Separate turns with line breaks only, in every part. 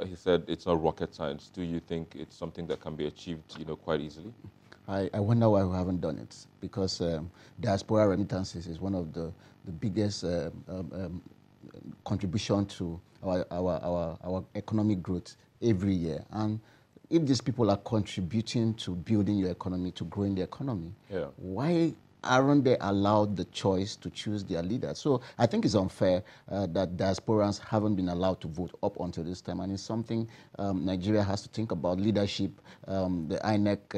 he said it's not rocket science. Do you think it's something that can be achieved, quite easily?
I wonder why we haven't done it, because diaspora remittances is one of the biggest contribution to our economic growth every year. And if these people are contributing to building your economy, to growing the economy,
Yeah.
why aren't they allowed the choice to choose their leader? So I think it's unfair that diasporans haven't been allowed to vote up until this time, and it's something Nigeria has to think about. Leadership, the INEC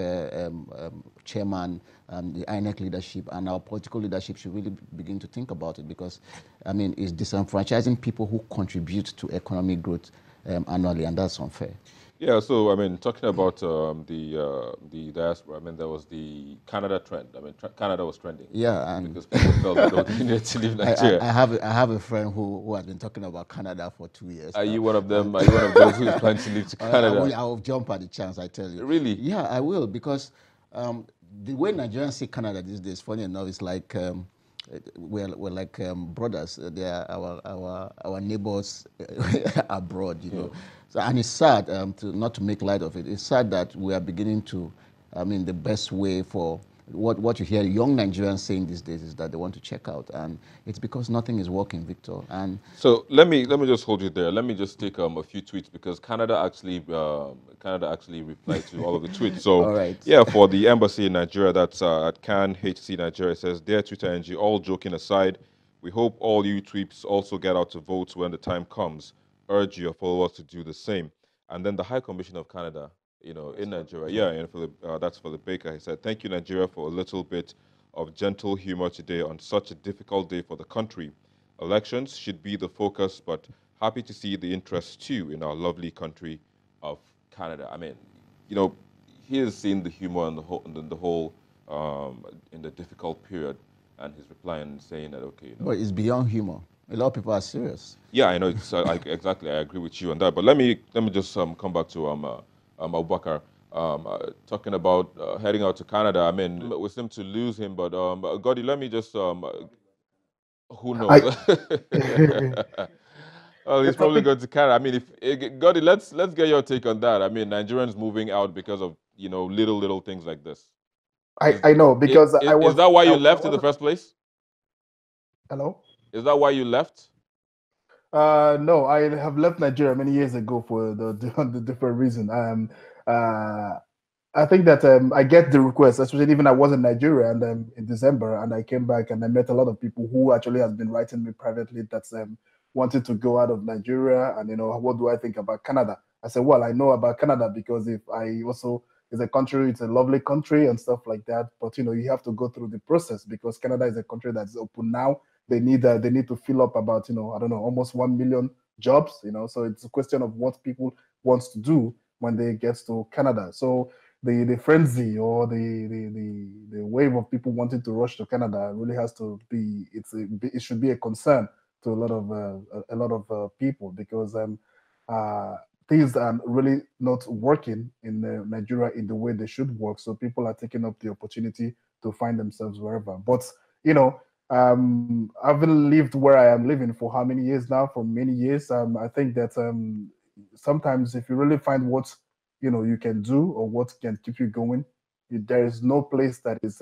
chairman, the INEC leadership, and our political leadership should really begin to think about it, because, I mean, it's disenfranchising people who contribute to economic growth annually, and that's unfair.
Yeah, so I mean, talking about the diaspora, I mean, there was the Canada trend. I mean, Canada was trending.
Yeah, and
Because people felt that they needed to leave Nigeria.
I have a friend who has been talking about Canada for 2 years
Are
now.
you one of them? Are you one of those who is planning to leave to Canada?
I will jump at the chance, I tell you.
Really?
Yeah, I will, because the way Nigerians see Canada these days, funny enough, it's like we're like brothers. They are our neighbors abroad, you know. So, and it's sad, not to make light of it. It's sad that we are beginning to, I mean, the best way for what you hear young Nigerians saying these days is that they want to check out, and it's because nothing is working, Victor. And
so let me just hold you there. Let me just take a few tweets, because Canada actually replied to all of the tweets. So
all right.
yeah, for the embassy in Nigeria, that's at Can HC Nigeria, it says, "Dear Twitter NG, all joking aside, we hope all you tweets also get out to vote when the time comes. Urge your followers to do the same." And then the High Commission of Canada, in Nigeria, yeah, and that's Philip Baker. He said, "Thank you, Nigeria, for a little bit of gentle humor today on such a difficult day for the country. Elections should be the focus, but happy to see the interest too in our lovely country of Canada." I mean, you know, he has seen the humor and in the difficult period, and he's replying saying that, okay,
But it's beyond humor. A lot of people are serious.
yeah, I know. Exactly, I agree with you on that. But let me just come back to Abubakar. Talking about heading out to Canada. I mean, we seem to lose him, but Gordy, let me just who knows?
I
Well, he's
yes, I
probably
think
going to Canada. I mean, if Gordy, let's get your take on that. I mean, Nigerians moving out because of little things like this. Is
I know because
is that why you left in the first place?
hello.
Is that why you left?
No, I have left Nigeria many years ago for the different reason. Uh, I think that I get the request, especially even I was in Nigeria and in December, and I came back and I met a lot of people who actually has been writing me privately that's wanted to go out of Nigeria, and what do I think about Canada? I said, well, I know about Canada because if I also is a country, it's a lovely country and stuff like that, but you have to go through the process because Canada is a country that's open now. They need to fill up about I don't know, almost 1 million jobs, so it's a question of what people wants to do when they get to Canada. So the frenzy or the wave of people wanting to rush to Canada really has to be it should be a concern to a lot of people because uh, things are really not working in Nigeria in the way they should work. So people are taking up the opportunity to find themselves wherever. But I've lived where I am living for how many years now? For many years. I think that sometimes if you really find what you can do or what can keep you going, there is no place that is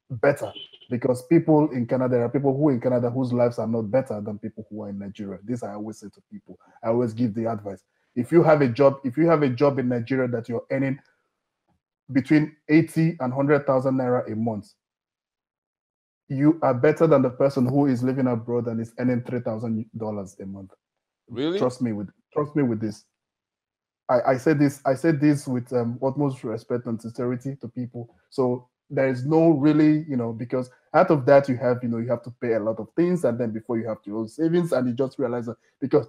better because people in Canada, there are people who in Canada whose lives are not better than people who are in Nigeria. This I always say to people. I always give the advice. If you have a job in Nigeria that you're earning between 80 and 100,000 naira a month, you are better than the person who is living abroad and is earning $3,000 a month.
Really?
Trust me with this. I said this. I said this with utmost respect and sincerity to people. So there is no really, because out of that you have to pay a lot of things, and then before you have your own savings, and you just realize that because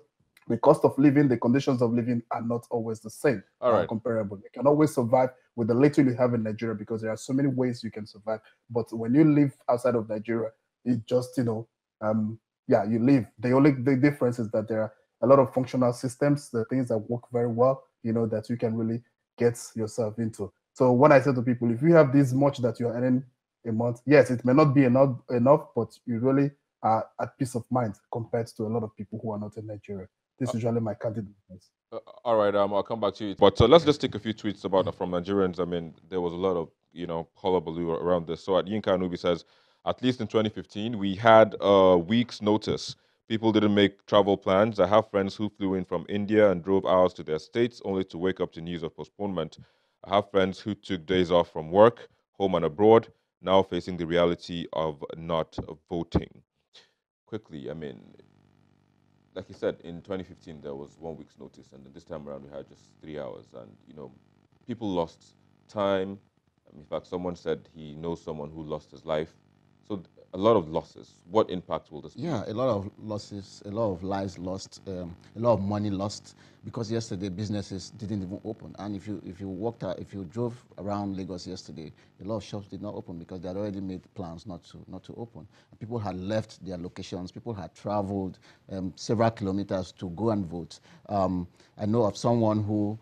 the cost of living, the conditions of living are not always the same
All
or
right.
comparable. You can always survive with the little you have in Nigeria because there are so many ways you can survive. But when you live outside of Nigeria, it just you live. The difference is that there are a lot of functional systems, the things that work very well, that you can really get yourself into. So when I say to people, if you have this much that you're earning a month, yes, it may not be enough, but you really are at peace of mind compared to a lot of people who are not in Nigeria. This is usually my candidate.
All right, I'll come back to you. But let's just take a few tweets about from Nigerians. I mean, there was a lot of hullabaloo around this. So at Yinka Anubi says, at least in 2015, we had a week's notice. People didn't make travel plans. I have friends who flew in from India and drove hours to their states only to wake up to news of postponement. I have friends who took days off from work, home and abroad, now facing the reality of not voting. Quickly, I mean, like you said, in 2015 there was 1 week's notice, and then this time around we had just 3 hours, and people lost time. In fact, someone said he knows someone who lost his life. So a lot of losses. What impact will this be?
Yeah, a lot of losses, a lot of lives lost, a lot of money lost, because yesterday businesses didn't even open. And if you walked out, if you drove around Lagos yesterday, a lot of shops did not open because they had already made plans not to open. People had left their locations. People had traveled several kilometers to go and vote. I know of someone who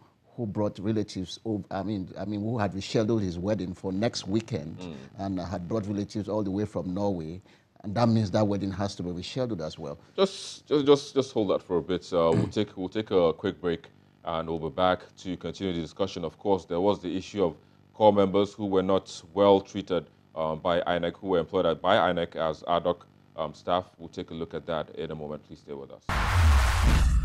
brought relatives over, I mean, who had rescheduled his wedding for next weekend and had brought relatives all the way from Norway. And that means that wedding has to be rescheduled as well.
Just hold that for a bit. We'll take a quick break, and we'll be back to continue the discussion. Of course, there was the issue of core members who were not well treated by INEC, who were employed by INEC as ad hoc staff. We'll take a look at that in a moment. Please stay with us.